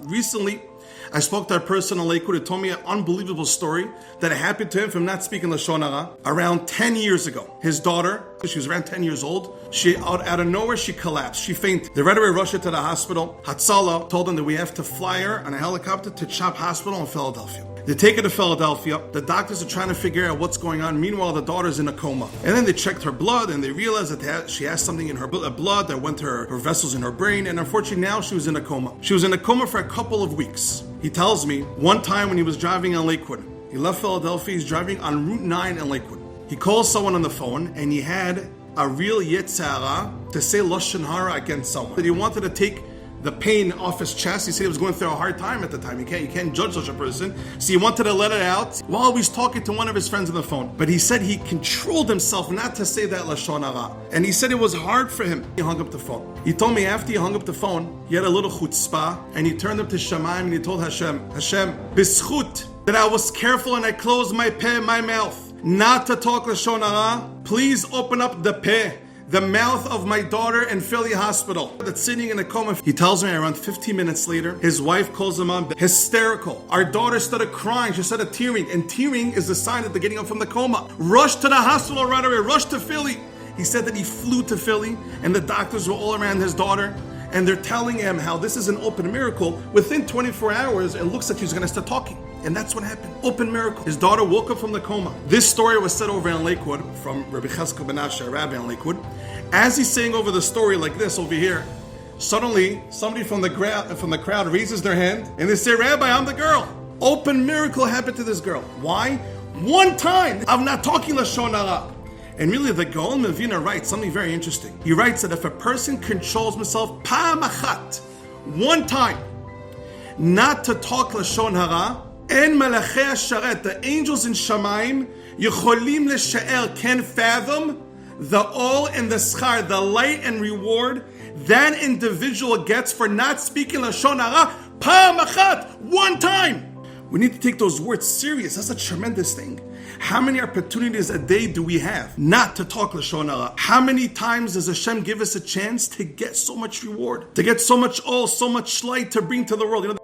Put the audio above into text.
Recently, I spoke to a person in Lakewood who told me an unbelievable story that happened to him from not speaking Lashon Hara around 10 years ago. His daughter, she was around 10 years old, out of nowhere, she collapsed. She fainted. They right away rushed her to the hospital. Hatzala told them that we have to fly her on a helicopter to Chop Hospital in Philadelphia. They take her to Philadelphia. The doctors are trying to figure out what's going on. Meanwhile, the daughter's in a coma. And then they checked her blood and they realized that she has something in her blood that went to her vessels in her brain. And unfortunately, now she was in a coma. She was in a coma for a couple of weeks. He tells me one time when he was driving on Lakewood, he left Philadelphia, he's driving on Route 9 in Lakewood. He calls someone on the phone and he had a real Yetzirah to say Lashon Hara against someone. That he wanted to take the pain off his chest. He said he was going through a hard time at the time. You can't judge such a person. So he wanted to let it out while he was talking to one of his friends on the phone. But he said he controlled himself not to say that Lashon Hara. And he said it was hard for him. He hung up the phone. He told me after he hung up the phone, he had a little chutzpah and he turned up to Shemaim and he told Hashem, B'schut, that I was careful and I closed my peh, my mouth, not to talk Lashon Hara. Please open up the peh, the mouth of my daughter in Philly hospital that's sitting in a coma. He tells me around 15 minutes later, his wife calls him on, hysterical. Our daughter started crying. She started tearing. And tearing is the sign that they're getting up from the coma. Rushed to the hospital right away. Rushed to Philly. He said that he flew to Philly and the doctors were all around his daughter. And they're telling him how this is an open miracle. Within 24 hours, it looks like he's going to start talking. And that's what happened. Open miracle. His daughter woke up from the coma. This story was said over in Lakewood from Rabbi Cheskel Ben Asher, a rabbi in Lakewood. As he's saying over the story like this over here, suddenly somebody from the crowd raises their hand and they say, Rabbi, I'm the girl. Open miracle happened to this girl. Why? One time. I'm not talking Lashon Hara. And really, the Gaon Mevina writes something very interesting. He writes that if a person controls himself pa'am achat, one time, not to talk Lashon Hara, en malachei hasharet, the angels in Shamayim, yicholim l'sha'er, can fathom the all and the schar, the light and reward that individual gets for not speaking Lashon Hara, pa'am achat, one time. We need to take those words serious. That's a tremendous thing. How many opportunities a day do we have not to talk Lashon Hara? How many times does Hashem give us a chance to get so much reward, to get so much so much light to bring to the world?